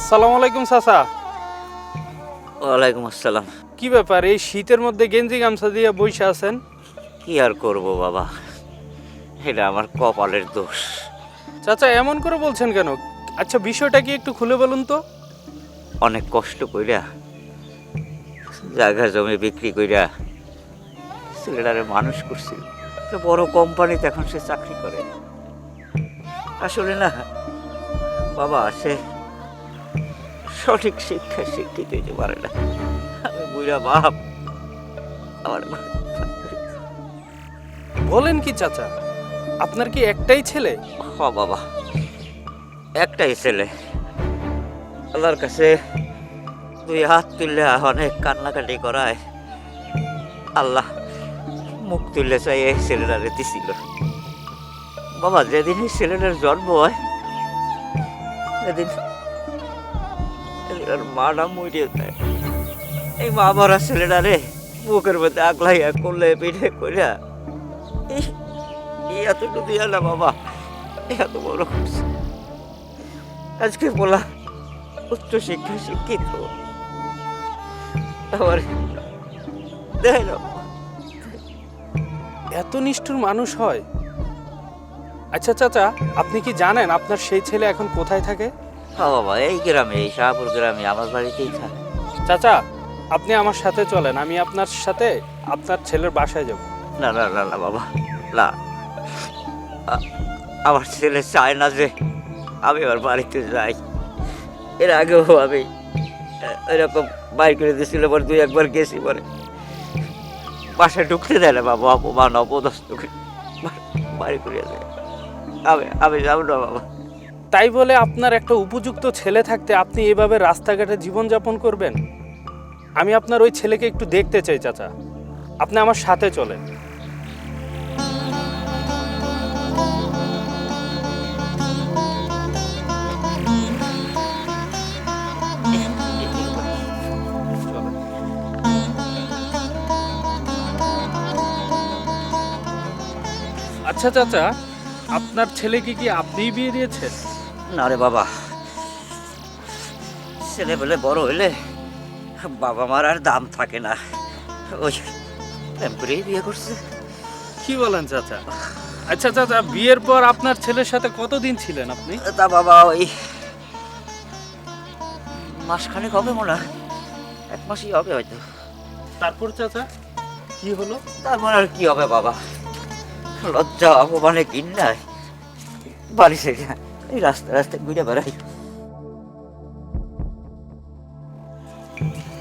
আসসালামু আলাইকুম চাচা। ওয়ালাইকুম আসসালাম। কি ব্যাপার, এই শীতের মধ্যে গেঞ্জি গামছা দিয়ে বসে আছেন? কি আর করব বাবা, এটা আমার কপালের দোষ। চাচা এমন করে বলছেন কেন? আচ্ছা বিষয়টা কি একটু খুলে বলুন তো। অনেক কষ্ট কইরা জায়গা জমি বিক্রি কইরা ছেলেটারে মানুষ করছি। একটা বড় কোম্পানিতে এখন সে চাকরি করে। আসলে না বাবা, সে সঠিক শিক্ষা শিক্ষিত হইতে পারে না। আমি বুড়া বাপ, আমার বলেন কি চাচা, আপনার কি একটাই ছেলে? হ বাবা, একটাই ছেলে। আল্লাহর কাছে দুই হাত তুললে অনেক কান্নাকাটি করায় আল্লাহ মুখ তুললে চাই এই ছেলেটারে দিছিল। বাবা, যেদিন এই ছেলেটার জন্ম হয় সেদিন ছেলেটার মাটা মরিয়ে যায়। এই মা মরা ছেলেটারে বুকের মধ্যে আগলাইয়া করলে পিঠে করিয়া এই এতটুকু দিয়া না বাবা, এত বড় করছে। আজকে বলা উচ্চ শিক্ষা শিক্ষিত আমার দেয় না। এত নিষ্ঠুর মানুষ হয়? আচ্ছা চাচা, আপনি কি জানেন আপনার সেই ছেলে এখন কোথায় থাকে? হ্যাঁ বাবা, এই গ্রামে, এই শাহপুর গ্রামে আমার বাড়িতেই থাকে। চাচা আপনি আমার সাথে চলেন, আমি আপনার সাথে আপনার ছেলের বাসায় যাব। না না না না বাবা, না। আমার ছেলে চায় না যে আমি ওর বাড়িতে যাই। এর আগেও আমি এরকম বাইর করে দিয়েছিল, পরে দুই একবার গেছি, পরে বাসায় ঢুকতে দেয় না বাবা, অপমান অপদস্থ করে বাড়ি করে দেয়। আমি যাবো না বাবা। তাই বলে আপনার একটা উপযুক্ত ছেলে থাকতে আপনি এভাবে রাস্তাঘাটে জীবনযাপন করবেন? আমি আপনার ওই ছেলেকে একটু দেখতে চাই চাচা, আপনি আমার সাথে চলেন। আচ্ছা চাচা, আপনার ছেলেকে কি আপনিই বিয়ে দিয়েছেন? না রে বাবা, ছেলে বলে বড় হইলে বাবা মার আর দাম থাকে না, ওই প্রেম করেই বিয়ে করছে। কি বলেন চাচা? আচ্ছা চাচা, বিয়ের পর আপনার ছেলের সাথে কতদিন ছিলেন আপনি? তা বাবা ওই মাসখানেক হবে মনে হয়, এক মাসই হবে হয়তো। তারপর চাচা কি হলো? তারপর আর কি হবে বাবা, লজ্জা অপমানে কিন নাই বাড়ি থেকে এই রাস্তা রাস্তায় ঘুরে বেড়াই।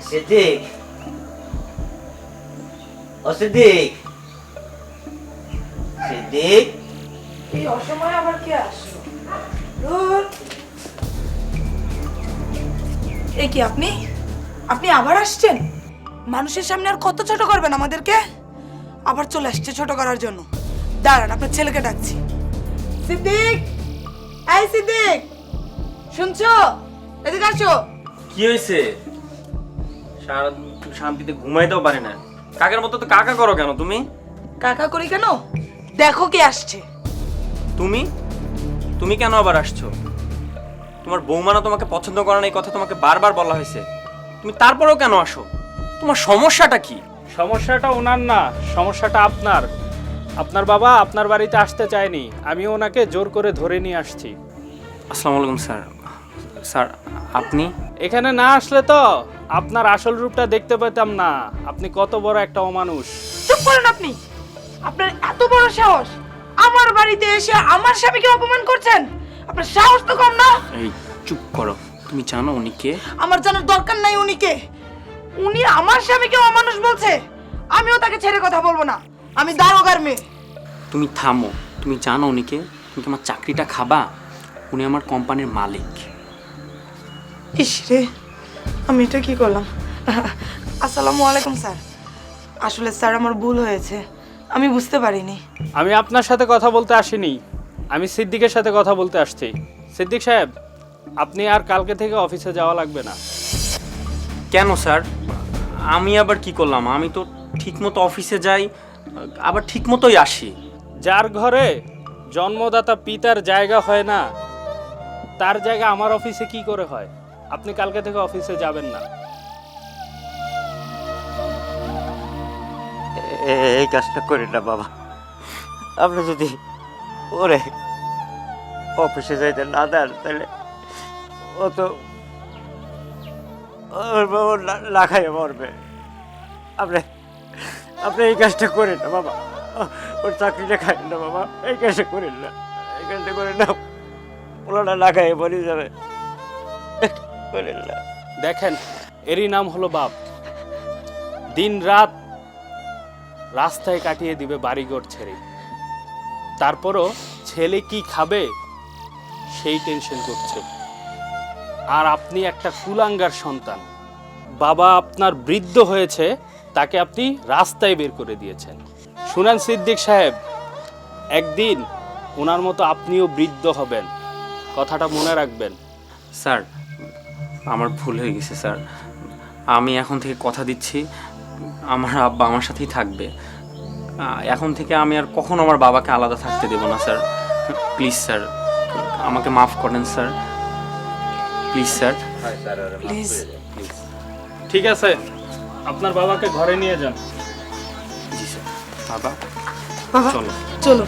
সিদ্দিক, ও সিদ্দিক, সিদ্দিক। এই অসময়ে আবার কে আসলো? ধুর। এই কি আপনি আপনি আবার আসছেন? মানুষের সামনে আর কত ছোট করবেন আমাদেরকে? আবার চলে আসছে ছোট করার জন্য। দাঁড়ান, আপনার ছেলেকে ডাকছি। সিদ্দিক, এই সিদ্দিক, শুনছো? এদিকে আসো। কি হয়েছে? সারাদিন শান্তিতে ঘুমাইতেও পারে না। কাকের মতো তো কাকা করো কেন তুমি? কাকা করি কেন? দেখো কে আসছে। তুমি তুমি কেন আবার আসছো? তোমার বৌমানা তোমাকে পছন্দ করে না, এই কথা তোমাকে বারবার বলা হয়েছে, তুমি তারপরেও কেন আসো? তোমার সমস্যাটা কি? সমস্যাটা ওনার না, সমস্যাটা আপনার। আপনার বাবা আপনার বাড়িতে আসতে চায়নি, আমি ওনাকে জোর করে ধরে নিয়ে আসছি। আসসালামু আলাইকুম স্যার। স্যার আপনি এখানে না আসলে তো আপনার আসল রূপটা দেখতে পেতাম না। আপনি কত বড় একটা অমানুষ। চুপ করুন আপনি। আপনার এত বড় সাহস, আমার বাড়িতে এসে আমার স্বামীকে অপমান করছেন? আপনার সাহস তো কম না। এই চুপ করো। তুমি জানো উনি কে? আমার জানার দরকার নাই উনি কে। উনি আমার স্বামীকে অমানুষ বলছে, আমিও তাকে ছেড়ে কথা বলবো না। আমি দারোগার মেয়ে। তুমি থামো। তুমি জানো উনি কে? তুমি কি আমার চাকরিটা খাবা? উনি আমার কোম্পানির মালিক। ইস রে, আমি এটা কি করলাম? আসসালামু আলাইকুম স্যার। আসলে স্যার আমার ভুল হয়েছে, আমি বুঝতে পারিনি। আমি আপনার সাথে কথা বলতে আসিনি, আমি সিদ্দিকের সাথে কথা বলতে আসছি। সিদ্দিক সাহেব, আপনি আর কালকে থেকে অফিসে যাওয়া লাগবে না। কেন স্যার? আমি আবার কি করলাম? আমি তো ঠিকমতো অফিসে যাই, আবার ঠিকমতোই আসি। যার ঘরে জন্মদাতা পিতার জায়গা হয় না, তার জায়গা আমার অফিসে কি করে হয়? আপনি কালকে থেকে অফিসে যাবেন না। এই কাজটা করেন না বাবা। আপনি যদি ওরে অফিসে যাইতে না দেন তাহলে ও তো না খাইয়ে মরবে। আপনি আপনি এই কাজটা করেন না বাবা, ওর চাকরিটা খাইন না বাবা, এই কাজটা করেন না, এই কাজটা করেন না, ওরা না খাইয়ে মরে যাবে, করেন না। দেখেন, এরই নাম হলো বাপ। দিন রাত রাস্তায় কাটিয়ে দিবে বাড়িঘর ছেড়ে, তারপরও ছেলে কি খাবে সেই টেনশন করছে। আর আপনি একটা কুলাঙ্গার সন্তান। বাবা আপনার বৃদ্ধ হয়েছে, তাকে আপনি রাস্তায় বের করে দিয়েছেন। শুনেন সিদ্দিক সাহেব, একদিন ওনার মতো আপনিও বৃদ্ধ হবেন, কথাটা মনে রাখবেন। স্যার, আমার ভুল হয়ে গেছে স্যার। আমি এখন থেকে কথা দিচ্ছি আমার আব্বা আমার সাথেই থাকবে। এখন থেকে আমি আর কখনো আমার বাবাকে আলাদা থাকতে দেব না স্যার। প্লিজ স্যার, আমাকে মাফ করেন স্যার, প্লিজ স্যার। প্লিজ। ঠিক আছে, আপনার বাবাকে ঘরে নিয়ে যান। জি স্যার। বাবা বাবা চলো। চলো।